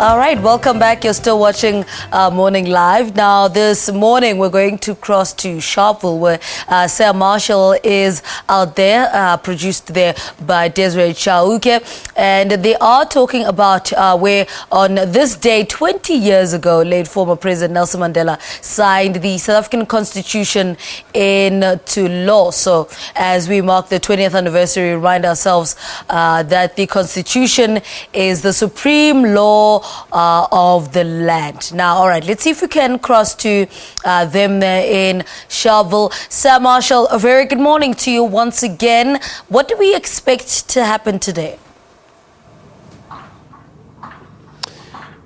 All right, welcome back. You're still watching Morning Live. Now, this morning, we're going to cross to Sharpeville, where Sam Marshall is out there, produced there by Desiree Chauke. And they are talking about where on this day, 20 years ago, late former President Nelson Mandela signed the South African Constitution into law. So, as we mark the 20th anniversary, remind ourselves that the Constitution is the supreme law of the land. Now, all right, let's see if we can cross to them there in Sharpeville. Sam Marshall, a very good morning to you once again. What do we expect to happen today?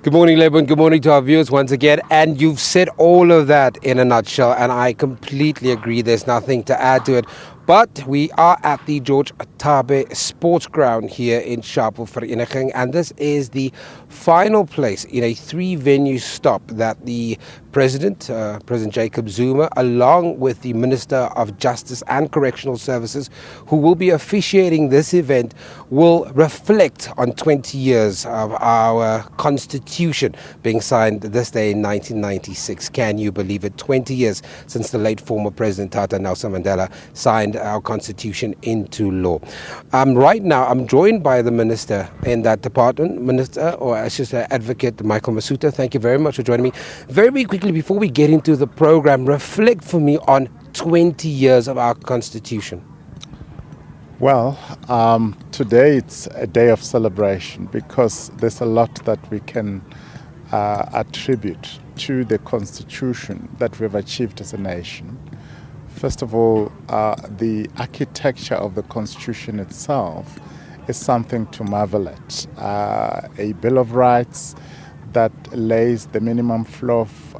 Good morning, Lebon. Good morning to our viewers once again. And you've said all of that in a nutshell, and I completely agree. There's nothing to add to it. But we are at the George Tabe Sports Ground here in Sharpeville, Vereniging, and this is the final place in a 3-venue stop that the President Jacob Zuma, along with the Minister of Justice and Correctional Services, who will be officiating this event, will reflect on 20 years of our Constitution being signed this day in 1996. Can you believe it? 20 years since the late former President Nelson Mandela signed our Constitution into law. Right now, I'm joined by the Minister in that department, Minister, or I should say Advocate Michael Masutha. Thank you very much for joining me. Very quickly, before we get into the program, reflect for me on 20 years of our Constitution. Well, today it's a day of celebration because there's a lot that we can attribute to the Constitution that we've achieved as a nation. First of all, the architecture of the Constitution itself is something to marvel at. A Bill of Rights that lays the minimum floor of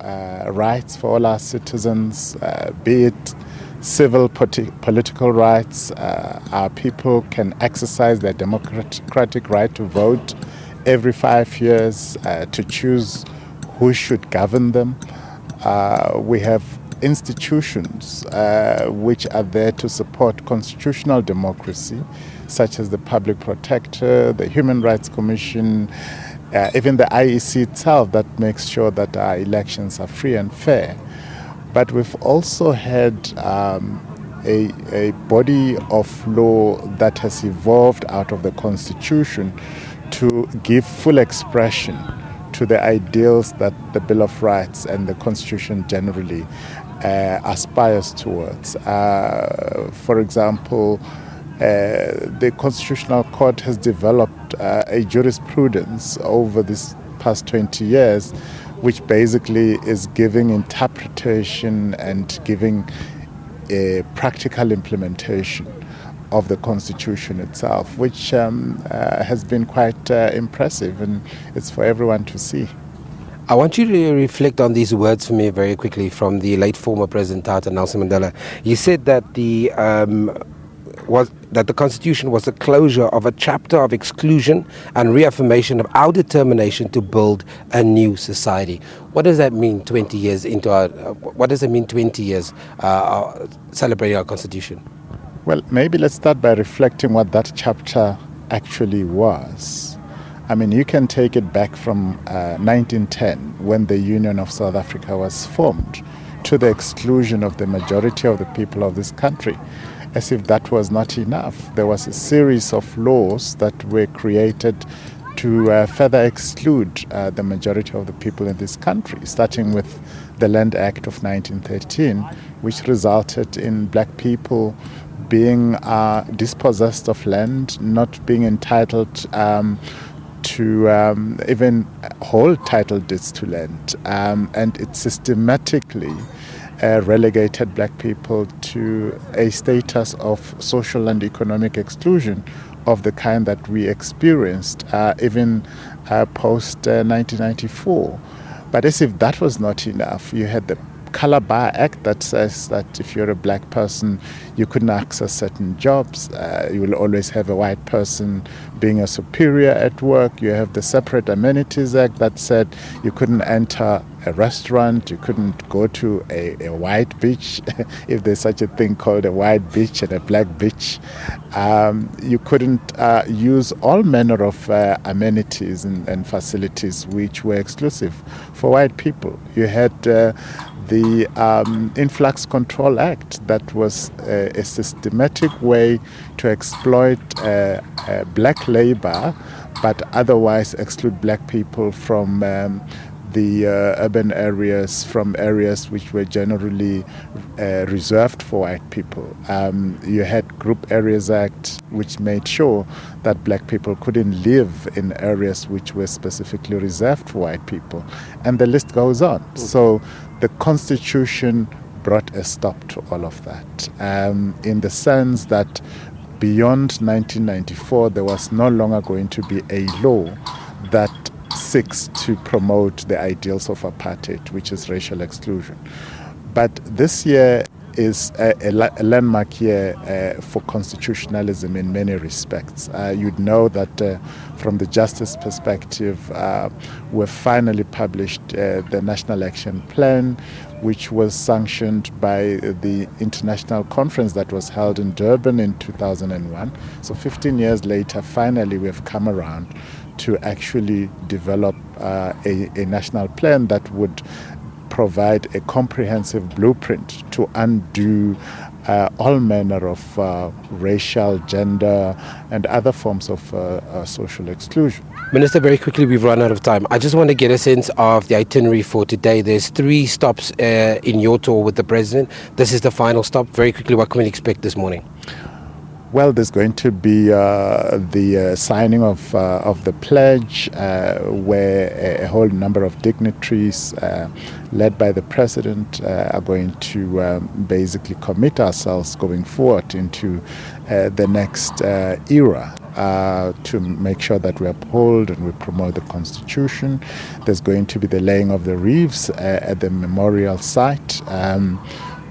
rights for all our citizens, be it civil, political rights. Our people can exercise their democratic right to vote every 5 years, to choose who should govern them. We have institutions which are there to support constitutional democracy, such as the Public Protector, the Human Rights Commission, even the IEC itself that makes sure that our elections are free and fair. But we've also had a body of law that has evolved out of the Constitution to give full expression to the ideals that the Bill of Rights and the Constitution generally aspires towards. For example, the Constitutional Court has developed a jurisprudence over this past 20 years, which basically is giving interpretation and giving a practical implementation of the Constitution itself, which has been quite impressive, and it's for everyone to see. I want you to reflect on these words for me very quickly from the late former President Nelson Mandela. You said that the Constitution was the closure of a chapter of exclusion and reaffirmation of our determination to build a new society. What does that mean 20 years into our, what does it mean 20 years celebrating our Constitution? Well, maybe let's start by reflecting what that chapter actually was. I mean, you can take it back from 1910, when the Union of South Africa was formed, to the exclusion of the majority of the people of this country. As if that was not enough, there was a series of laws that were created to further exclude the majority of the people in this country, starting with the Land Act of 1913, which resulted in black people being dispossessed of land, not being entitled to even hold title deeds to land. And it systematically relegated black people to a status of social and economic exclusion of the kind that we experienced even post 1994. But as if that was not enough, you had the Color Bar Act that says that if you're a black person, you couldn't access certain jobs. You will always have a white person being a superior at work. You have the Separate Amenities Act that said you couldn't enter a restaurant, you couldn't go to a white beach, if there's such a thing called a white beach and a black beach. You couldn't use all manner of amenities and facilities which were exclusive for white people. You had the Influx Control Act that was a systematic way to exploit black labor but otherwise exclude black people from the urban areas, from areas which were generally reserved for white people. You had Group Areas Act, which made sure that black people couldn't live in areas which were specifically reserved for white people. And the list goes on. So the Constitution brought a stop to all of that, in the sense that beyond 1994, there was no longer going to be a law that seeks to promote the ideals of apartheid, which is racial exclusion. But this year is a landmark year for constitutionalism in many respects. You'd know that from the justice perspective, we've finally published the National Action Plan, which was sanctioned by the international conference that was held in Durban in 2001. So 15 years later, finally we've come around to actually develop a national plan that would provide a comprehensive blueprint to undo all manner of racial, gender, and other forms of social exclusion. Minister, very quickly, we've run out of time. I just want to get a sense of the itinerary for today. There's 3 stops in your tour with the President. This is the final stop. Very quickly, what can we expect this morning? Well, there's going to be the signing of the pledge, where a whole number of dignitaries, led by the President, are going to basically commit ourselves going forward into the next era. To make sure that we uphold and we promote the Constitution. There's going to be the laying of the wreaths at the memorial site,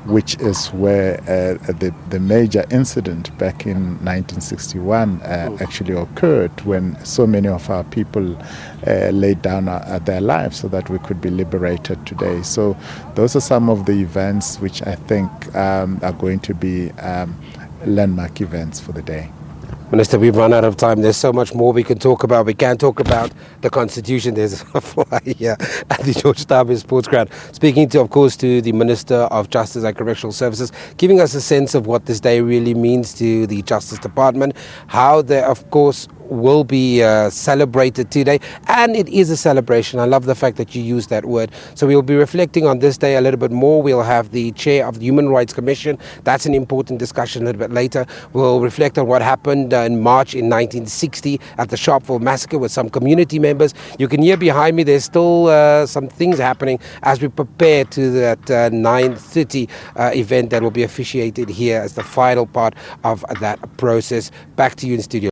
which is where the major incident back in 1961 actually occurred, when so many of our people laid down their lives so that we could be liberated today. So those are some of the events which I think are going to be landmark events for the day. Minister, we've run out of time. There's so much more we can talk about. We can talk about the Constitution. There's a fly here at the George Tabbe Sports Ground. Speaking to, of course, to the Minister of Justice and Correctional Services, giving us a sense of what this day really means to the Justice Department, how they, of course, will be celebrated today, and it is a celebration. I love the fact that you use that word. So we'll be reflecting on this day a little bit more. We'll have the chair of the Human Rights Commission. That's an important discussion a little bit later. We'll reflect on what happened in March in 1960 at the Sharpeville massacre with some community members. You can hear behind me there's still some things happening as we prepare to that 9:30 event that will be officiated here as the final part of that process. Back to you in studio.